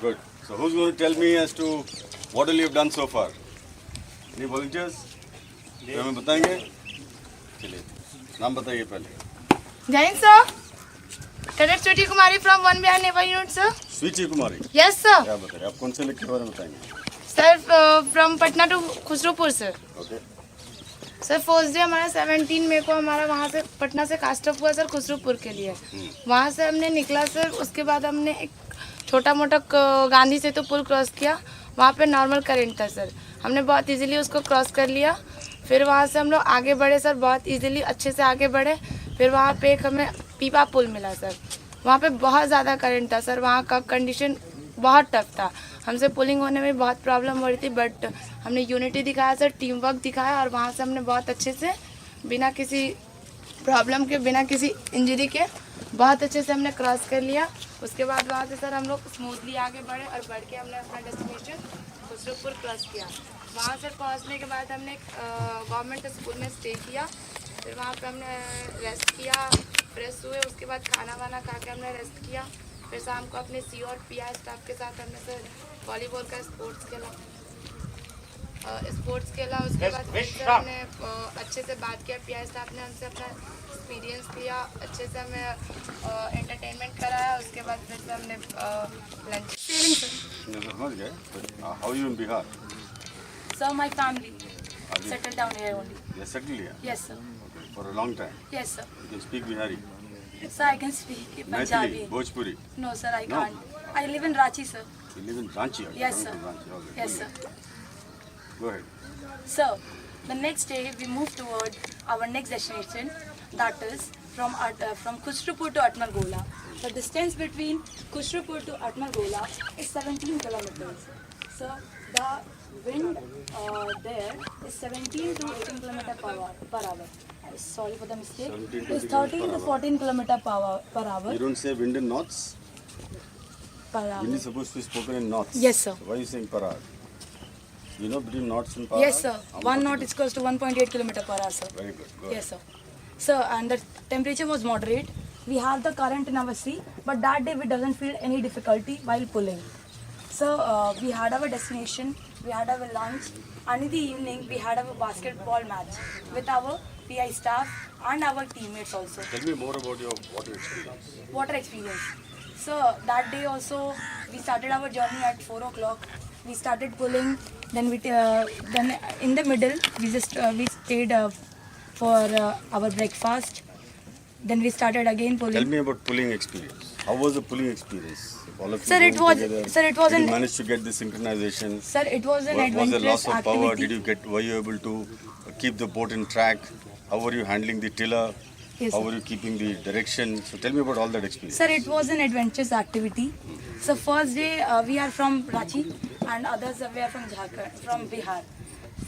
Good. So who's going to tell me as to what all you've done so far? Any volunteers? तो हमें बताएंगे? चलिए, नाम बताइए पहले. Jain sir, Cadet Sweetie Kumari from One Bihar Naval Unit sir. Sweety Kumari. Yes sir. क्या बताइए? आप कौन से लेख के बारे में बताएंगे? Sir from Patna to Khusropur sir. Okay. Sir first day हमारा 17 मई को हमारा वहाँ से पटना से कास्ट ऑफ हुआ सर खुसरूपुर के लिए. वहाँ से हमने निकला सर. उसके बाद हमने एक छोटा मोटा गांधी सेतु पुल क्रॉस किया. वहाँ पे नॉर्मल करंट था सर. हमने बहुत इजीली उसको क्रॉस कर लिया. फिर वहाँ से हम लोग आगे बढ़े सर. बहुत इजीली अच्छे से आगे बढ़े. फिर वहाँ पे एक हमें पीपा पुल मिला सर. वहाँ पे बहुत ज़्यादा करंट था सर. वहाँ का कंडीशन बहुत टफ था. हमसे पुलिंग होने में बहुत प्रॉब्लम हो रही थी. बट हमने यूनिटी दिखाया सर, टीम वर्क दिखाया और वहाँ से हमने बहुत अच्छे से बिना किसी प्रॉब्लम के, बिना किसी इंजरी के बहुत अच्छे से हमने क्रॉस कर लिया. उसके बाद वहाँ से सर हम लोग स्मूथली आगे बढ़े और बढ़ के हमने अपना डेस्टिनेशन खुसरूपुर क्रॉस किया. वहाँ से पहुँचने के बाद हमने गवर्नमेंट स्कूल में स्टे किया. फिर वहाँ पे हमने रेस्ट किया, फ्रेश हुए. उसके बाद खाना वाना खा के हमने रेस्ट किया. फिर शाम को अपने सी और पी आई स्टाफ के साथ हमने सर वॉलीबॉल का स्पोर्ट्स खेला. उसके बाद फिर से हमने अच्छे से बात किया. पी आई स्टाफ ने हमसे अपना एक्सपीरियंस लिया. अच्छे से हमें एंटरटेनमेंट कराया. उसके बाद फिर से हमने लंच. Selling sir. समझ गए. How are you in Bihar? Sir, my family settled down here only. You settled here? Yes, sir. Okay. For a long time. Yes, sir. You can speak Bihari. Sir, I can speak Maithili, Punjabi. Bhojpuri. No, sir, I No? can't. I live in Ranchi, sir. You live in Ranchi. Yes, Coming sir. from Ranchi. Okay. Yes, sir. Go ahead. Sir, the next day we moved toward our next destination, that is from Khusropur to Atmargola. The distance between Khusropur to Atmargola is 17 kilometers. Sir, the wind there is 17 to 18 kilometers per hour. Sorry for the mistake. 17 to It's 18 13 to 14 kilometers per hour. You don't say wind in knots? Per hour. Wind is supposed to be spoken in knots. Yes, sir. So why are you saying per hour? You know between knots and per Yes, hour? sir. How 1 much knot it is equals to 1.8 kilometers per hour, sir. Very good. Go Yes, sir. Sir, and the temperature was moderate. We have the current in our sea, but that day we doesn't feel any difficulty while pulling. So we had our destination, we had our lunch, and in the evening we had our basketball match with our PI staff and our teammates also. Tell me more about your water experience. Water experience. So that day also we started our journey at 4 o'clock. We started pulling. Then then in the middle we stayed for our breakfast. Then we started again pulling. Tell me about pulling experience. How was the pulling experience? All of you Sir, it going was- together, sir, it was did you an- manage to get the synchronization? Sir, it was an Was there adventurous loss of power? activity. Were you able to keep the boat in track? How were you handling the tiller? Yes, How sir. were you keeping the direction? So tell me about all that experience. Sir, it was an adventurous activity. So first day we are from Ranchi and others were from Jharkhand, from Bihar.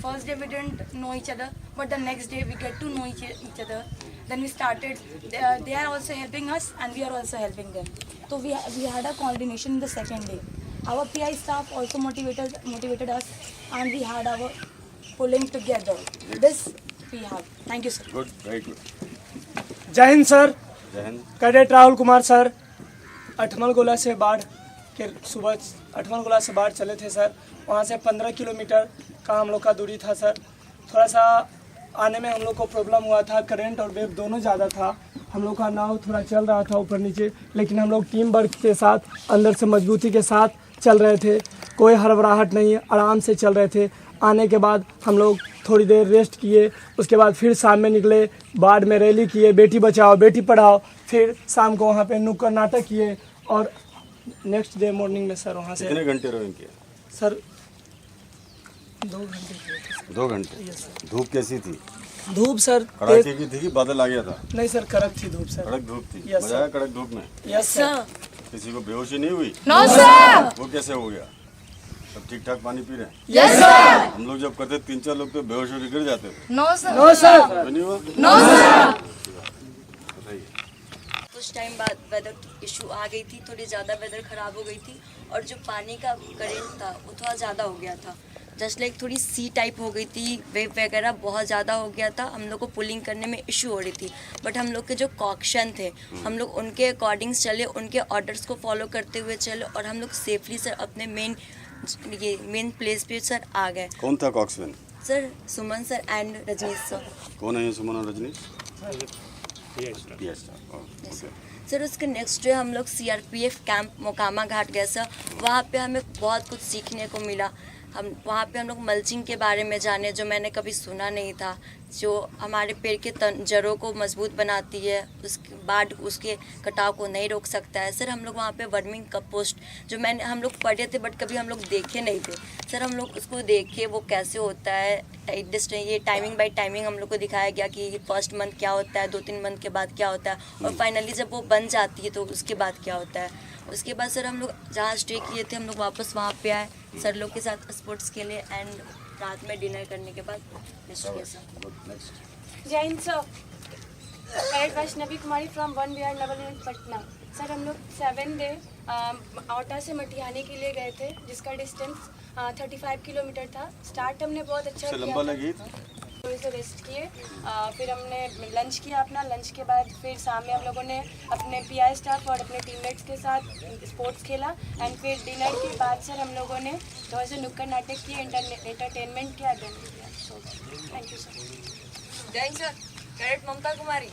First day we didn't know each other, but the next day we get to know each other. Then we started. They are also helping us, and we are also helping them. So we had a coordination in the second day. Our PI staff also motivated us, and we had our pulling together. This we have. Thank you, sir. Good, very good. Jai Hind sir. Jai Hind. Cadet Rahul Kumar sir. Athmalgola से बाढ़ के सुबह अठमलगोला से बाढ़ चले थे sir. वहाँ से 15 किलोमीटर का हम लोग का दूरी था सर. थोड़ा सा आने में हम लोग को प्रॉब्लम हुआ था. करंट और वेव दोनों ज़्यादा था. हम लोग का नाव थोड़ा चल रहा था ऊपर नीचे, लेकिन हम लोग टीम वर्क के साथ अंदर से मजबूती के साथ चल रहे थे. कोई हड़बड़ाहट नहीं, आराम से चल रहे थे. आने के बाद हम लोग थोड़ी देर रेस्ट किए. उसके बाद फिर शाम में निकले, बाढ़ में रैली किए, बेटी बचाओ बेटी पढ़ाओ. फिर शाम को वहाँ पे नुक्कड़ नाटक किए और नेक्स्ट डे मॉर्निंग में सर वहाँ से कितने घंटे रोइंग किया? सर 2 घंटे. 2 घंटे. धूप कैसी थी? धूप सर कड़ाके की थी कि बादल आ गया था? नहीं सर, कड़क थी धूप सर. कड़क धूप थी. Yes, मजा आया कड़क धूप में? Yes sir. किसी को बेहोशी नहीं हुई? No sir. वो कैसे हो गया? सब ठीक ठाक पानी पी रहे हैं? Yes sir. हम लोग जब करते 3-4 लोग तो बेहोश होकर गिर जाते थे. No sir. No sir. तो नहीं हुआ? No sir. कुछ टाइम बाद वेदर इशू आ गई थी, थोड़ी ज़्यादा वेदर ख़राब हो गई थी और जो पानी का करेंट था वो थोड़ा ज़्यादा हो गया था. जस्ट लाइक थोड़ी सी टाइप हो गई थी, वेव वगैरह बहुत ज़्यादा हो गया था, हम लोग को पुलिंग करने में इशू हो रही थी। बट हम लोग के जो कॉक्शन थे, हम लोग उनके अकॉर्डिंग्स चले, उनके ऑर्डर्स को फॉलो करते हुए चले और हम लोग सेफली सर अपने मेन प्लेस पे सर आ गए। कौन था कॉक्समैन? Sir Suman sir and Rajnish sir. कौन है ये सुमन और रजनी? सर उसके नेक्स्ट डे हम लोग CRPF कैंप मोकामा घाट गए सर। वहाँ पे हमें बहुत कुछ सीखने को मिला। वहाँ पे हम लोग मल्चिंग के बारे में जाने, जो मैंने कभी सुना नहीं था, जो हमारे पेड़ के जड़ों को मजबूत बनाती है, उसके बाद उसके कटाव को नहीं रोक सकता है। सर हम लोग वहाँ पे वर्मिंग कंपोस्ट जो हम लोग पढ़े थे बट कभी हम लोग देखे नहीं थे, सर हम लोग उसको देखे वो कैसे होता है। ये टाइमिंग बाय टाइमिंग हम लोग को दिखाया गया कि फर्स्ट मंथ क्या होता है, 2-3 मंथ के बाद क्या होता है और फाइनली जब वो बन जाती है तो उसके बाद क्या होता है। उसके बाद सर हम लोग जहाँ स्टे किए थे हम लोग वापस वहाँ पे आए सर लोग के साथ स्पोर्ट्स खेले एंड रात में डिनर करने के बाद जय Hind sir. Cadet Vaishnavi Kumari from 1 Bihar level unit Patna. Sir हम लोग 7 डे औटा से मटिहानी के लिए गए थे, जिसका डिस्टेंस 35 किलोमीटर था। स्टार्ट हमने बहुत अच्छा किया, लंबा लगी थोड़ी से रेस्ट किए, फिर हमने लंच किया अपना। लंच के बाद फिर शाम में हम लोगों ने अपने PI स्टाफ और अपने टीममेट्स के साथ स्पोर्ट्स खेला एंड फिर डिनर के बाद सर हम लोगों ने थोड़ा सा नुक्कड़ नाटक किए, एंटरटेनमेंट किया, देन किया। Thank you sir. जय sir. Cadet Mamta Kumari.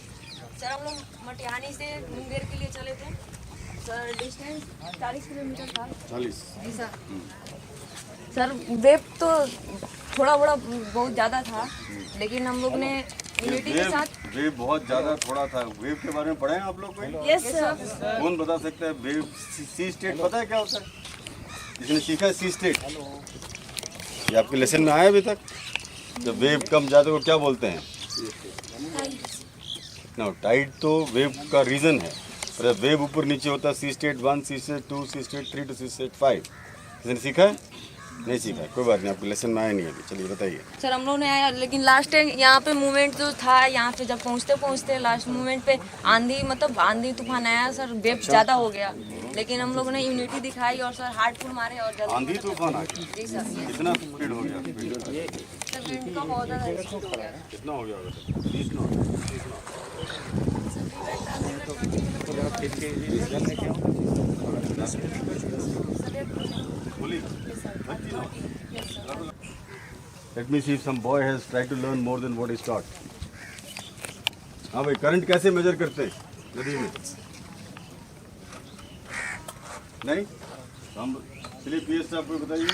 Sir हम लोग मटिहानी से मुंगेर के लिए चले थे सर, डिस्टेंस 40 किलोमीटर था। 40। जी सर वेव तो थोड़ा बड़ा बहुत ज़्यादा था, लेकिन हम लोग ने यूनिटी के साथ वेव बहुत ज़्यादा थोड़ा था। वेव के बारे में पढ़े हैं आप लोग कोई? Yes sir. कौन बता सकता है वेव? सी स्टेट पता है क्या होता है? जिसने सीखा है सी स्टेट, ये आपके लेसन में आया अभी तक? जब वेव कम जाते को क्या बोलते हैं? ना टाइड तो वेव का रीज़न है, पर जब वेव ऊपर नीचे होता है sea state 1, sea state 2, sea state 3 to sea state 5। किसने सीखा है? नहीं सीखा है, कोई बात नहीं, आपके लेसन में आया नहीं अभी। चलिए बताइए। सर हम लोग ने आया, लेकिन लास्ट टाइम यहाँ पे मूवमेंट जो था, यहाँ पे जब पहुँचते लास्ट मूवमेंट पे आंधी तूफान आया सर, वेव ज़्यादा हो गया, लेकिन हम लोगों ने यूनिटी दिखाई और सर हार्टफुल मारे और जल्दी। आंधी तूफान आ गया? जी सर। कितना स्पीड हो गया? सर विंड का बहुत ज़्यादा स्पीड हो गया। कितना हो गया? 30 not. Let me see if some boy has tried to learn more than what is taught. हाँ भाई, करंट कैसे मेजर करते हैं नदी में? नहीं? हम चलिए PS साहब को बताइए।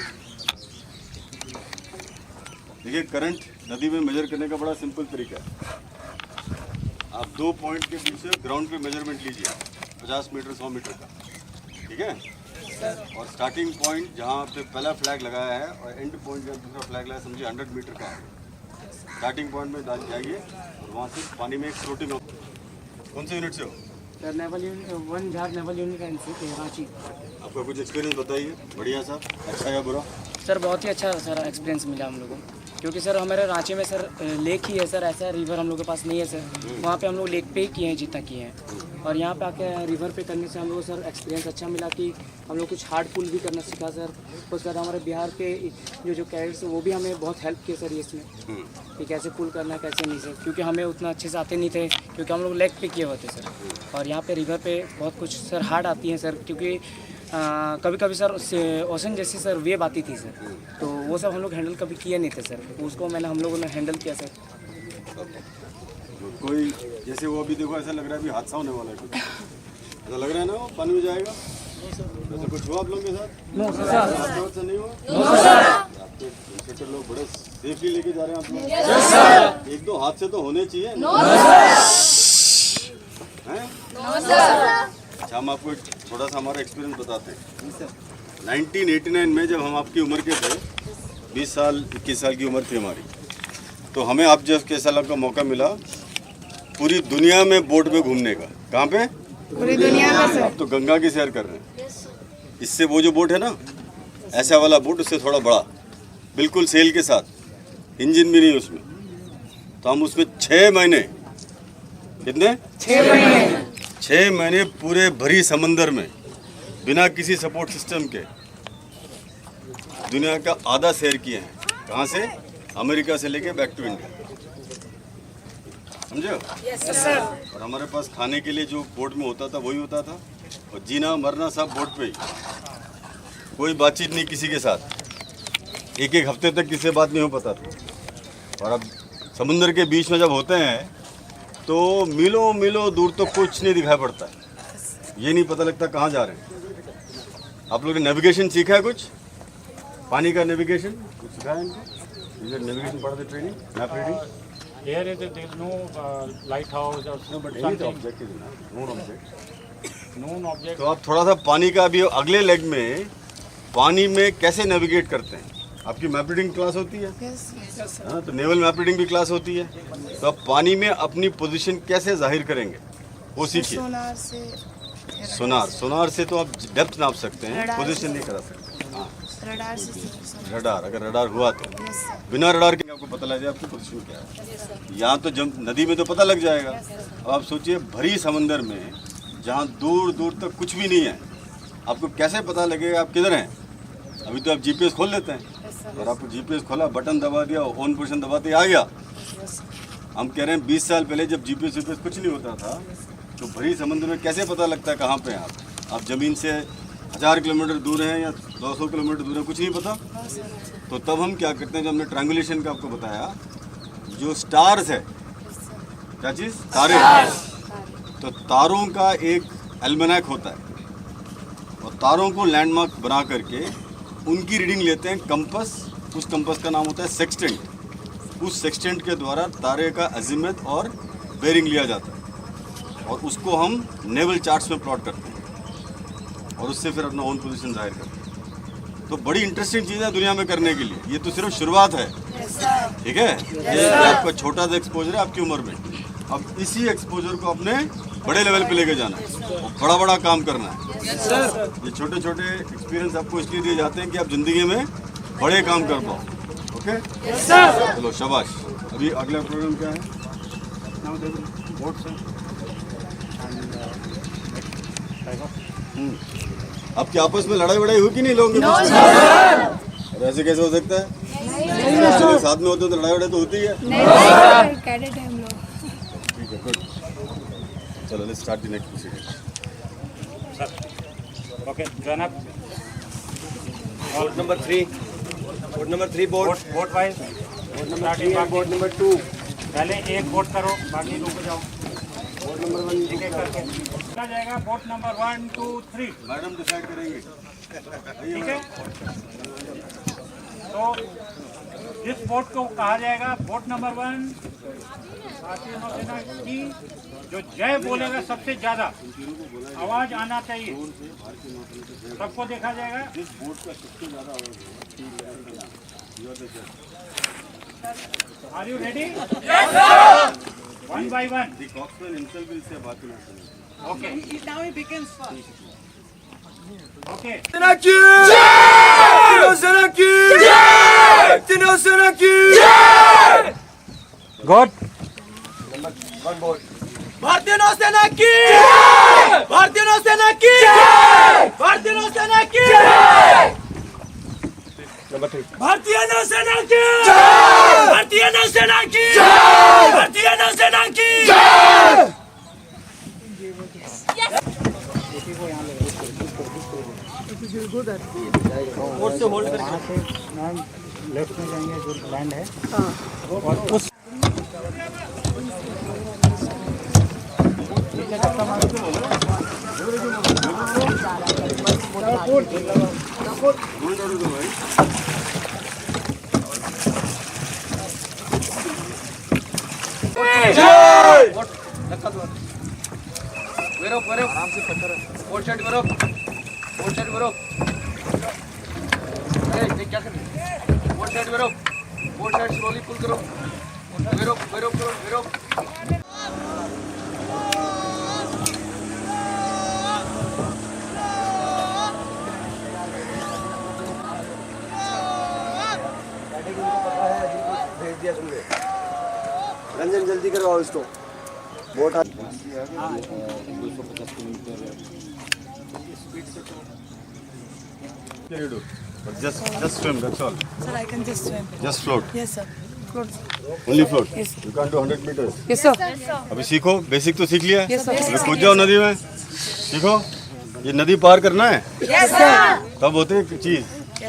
देखिए करंट नदी में मेजर करने का बड़ा सिंपल तरीका है। आप 2 पॉइंट के बीच से ग्राउंड पे मेजरमेंट लीजिए, 50 मीटर 100 मीटर का, ठीक है? और स्टार्टिंग पॉइंट जहाँ पे पहला फ्लैग लगाया है और एंड पॉइंट जहाँ दूसरा फ्लैग लगाया, समझिए 100 मीटर का है। स्टार्टिंग पॉइंट में जाइए और वहाँ से पानी में एक फ्लोटिंग। कौन से यूनिट से हो? Sir naval unit 1 Bihar naval unit Ranchi. आपका कुछ एक्सपीरियंस बताइए, बढ़िया सा, अच्छा या बुरा? सर बहुत ही अच्छा सर एक्सपीरियंस मिला हम लोगों को, क्योंकि सर हमारे रांची में सर लेक ही है सर, ऐसा रिवर हम लोग के पास नहीं है सर। वहाँ पे हम लोग लेक पे ही किए हैं जितना किए हैं, और यहाँ पे आके रिवर पे करने से हम लोग सर एक्सपीरियंस अच्छा मिला कि हम लोग कुछ हार्ड पुल भी करना सीखा सर। उसके बाद हमारे बिहार के जो कैडेट्स वो भी हमें बहुत हेल्प किए सर इसमें कि कैसे पुल करना है कैसे नहीं सर, क्योंकि हमें उतना अच्छे से आते नहीं थे, क्योंकि हम लोग लेक पे किए हुए थे सर। और यहाँ पे रिवर पे बहुत कुछ सर हार्ड आती हैं सर, क्योंकि कभी कभी सर ओशन जैसी सर वेव आती थी सर, तो वो सब हम लोग हैंडल कभी किए नहीं थे सर, उसको हम लोगों ने हैंडल किया सर। कोई जैसे वो अभी देखो ऐसा लग रहा है अभी हादसा होने वाला है, ऐसा लग रहा है ना वो पानी में जाएगा, ऐसा कुछ हुआ आप लोगों के साथ? No sir. हादसा नहीं हुआ? No sir. आपके इंस्ट्रक्टर लोग बड़े सेफली लेके जा रहे हैं आप लोग? Yes sir. 1-2 हादसे तो होने चाहिए। No sir. अच्छा हम आपको थोड़ा सा हमारा एक्सपीरियंस बताते हैं। 1989 में जब हम आपकी उम्र के थे, 20 साल 21 साल की उम्र थी हमारी, तो हमें आप जब के साल का मौका मिला पूरी दुनिया में बोट में घूमने का। कहाँ पे? पूरी दुनिया में सर। आप तो गंगा की सैर कर रहे हैं। इससे वो जो बोट है ना, ऐसा वाला बोट, उससे थोड़ा बड़ा, बिल्कुल सेल के साथ, इंजन भी नहीं उसमें, तो हम उसमें 6 महीने, कितने? 6 महीने पूरे भरी समंदर में बिना किसी सपोर्ट सिस्टम के दुनिया का आधा सैर किए हैं। कहाँ से? अमेरिका से लेके बैक टू इंडिया। समझे? और हमारे पास खाने के लिए जो बोट में होता था वही होता था, और जीना मरना सब बोट पे ही, कोई बातचीत नहीं किसी के साथ। एक एक हफ्ते तक किसी से बात नहीं हो पाता था। और अब समुद्र के बीच में जब होते हैं तो मीलों मीलों दूर तो कुछ नहीं दिखाई पड़ता है, ये नहीं पता लगता कहाँ जा रहे हैं। आप लोगों ने नेविगेशन सीखा है? कुछ पानी का नेविगेशन कुछ सिखाया है इनको? Navigation part of the training, map reading? Here is there is no lighthouse or No, but any something. object is enough, known object. Known object. तो आप थोड़ा सा पानी का अभी अगले लेग में पानी में कैसे नेविगेट करते हैं। आपकी मैप रीडिंग क्लास होती है, हाँ, तो नेवल मैप रीडिंग भी क्लास होती है। तो आप पानी में अपनी पोजीशन कैसे जाहिर करेंगे वो सीखिए। सोनार से सोनार से तो आप डेप्थ नाप सकते हैं, रडार पोजीशन नहीं करा सकते। हाँ, रडार से सोनार। रडार, अगर रडार हुआ तो यस सर। बिना रडार के आपको पता लग जाए आपकी पोजीशन क्या है। यहाँ तो जब नदी में तो पता लग जाएगा। अब आप सोचिए भरी समंदर में जहाँ दूर दूर तक कुछ भी नहीं है, आपको कैसे पता लगेगा आप किधर हैं। अभी तो आप जीपीएस खोल लेते हैं, और आपको जीपीएस खोला, बटन दबा दिया, ऑन पोजीशन दबाते आ गया। हम कह रहे हैं 20 साल पहले जब जीपीएस कुछ नहीं होता था तो भरी समुद्र में कैसे पता लगता है कहाँ पे हैं आप ज़मीन से 1000 किलोमीटर दूर हैं या 200 किलोमीटर दूर है, कुछ नहीं पता। तो तब हम क्या करते हैं, जब हमने ट्रायंगुलेशन का आपको बताया, जो स्टार्स है, क्या चीज़, तारे, तो तारों का एक एल्मेनाक होता है, और तारों को लैंडमार्क बना करके उनकी रीडिंग लेते हैं कंपस। उस कंपस का नाम होता है सेक्सटेंट। उस सेक्सटेंट के द्वारा तारे का अजीमत और बेरिंग लिया जाता है, और उसको हम नेवल चार्ट्स में प्लॉट करते हैं, और उससे फिर अपना ओन पोजीशन जाहिर करते हैं। तो बड़ी इंटरेस्टिंग चीज़ है दुनिया में करने के लिए। ये तो सिर्फ शुरुआत है, ठीक है। ये आपका छोटा सा एक्सपोजर है आपकी उम्र में। अब इसी एक्सपोजर को अपने बड़े लेवल पे लेके जाना है, और बड़ा बड़ा काम करना है। ये छोटे छोटे एक्सपीरियंस आपको इसलिए दिए जाते हैं कि आप जिंदगी में बड़े काम कर पाओ। ओके, चलो शाबाश। अभी अगला प्रोग्राम क्या है? बोट से आपके आपस में लड़ाई वड़ाई हुई कि नहीं लोगों के बीच में? और ऐसे कैसे हो सकता है? साथ में होते तो लड़ाई वड़ाई तो होती है। कैडेट है हम लोग। ठीक है, गुड। चलो let's start the next proceeding. Okay, join up. Board number 3. Board number 3 board. Boat wise. Board number 3 and board number 2. पहले एक बोट करो, बाकी रुक जाओ। बोट नंबर 1 एक एक करके आ जाएगा। बोट नंबर 1 2 3 मैडम डिसाइड करेंगे, ठीक है। तो इस बोट को कहा जाएगा बोट नंबर 1। भारतीय नौसेना की जो जय बोलेगा सबसे ज्यादा आवाज आना चाहिए, सबको देखा जाएगा। जिस बोट का सबसे ज़्यादा आवाज़ होगा। Are you ready? One by one. The coxswain himself will say Bharatiya Nauseना. Okay. Now he begins first. Okay. Good. भारतीय नौसेना की भारतीय नौसेना की भारतीय नौसेना की Number 3. भारतीय नौसेना की भारतीय नौसेना की भारतीय नौसेना की लेफ्ट में जाएंगे जो लैंड है और उस आराम से पत्थर बोट साइड करो, बोट साइड करो। अरे क्या कर रही है? बोट साइड करो, बोट साइड स्लोली पुल करो, करो करो करो करो। भेज दिया तुमने। रंजन जल्दी करवाओ इसको। बोट 250 किलोमीटर स्पीड से। But just swim, that's all. Sir, I can just swim. Just float. Yes, sir. Float. Only float. You can't do 100 meters. Yes, sir. अभी सीखो, बेसिक तो सीख लिया है। Yes, sir. अभी कूद जाओ नदी में, सीखो। ये नदी पार करना है। Yes, sir. तब होते हैं चीज,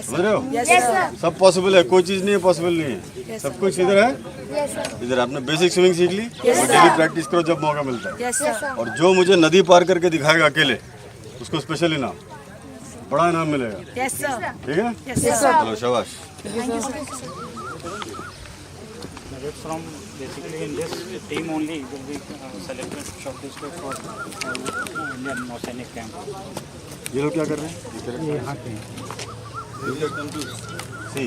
समझ रहे हो? Yes, sir. सब पॉसिबल है, कोई चीज नहीं है पॉसिबल नहीं है। सब कुछ इधर है। इधर आपने बेसिक स्विमिंग सीख ली, और डेली प्रैक्टिस करो जब मौका मिलता है। Yes, sir. और जो मुझे नदी पार करके दिखाएगा अकेले, उसको स्पेशल इनाम, बड़ा इनाम मिलेगा। Yes, sir. ठीक है? Yes, sir. चलो शाबाश। From basically in this team only will be selected shortlisted for Indian Oceanic Camp. ये लोग क्या कर रहे हैं? ये यहाँ पे See,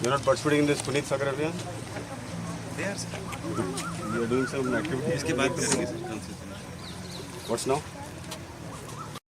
you're not participating in this Puneet Sagar Abhiyan? They are, sir. You are doing some activity. इसके बाद करेंगे, sir. What's now?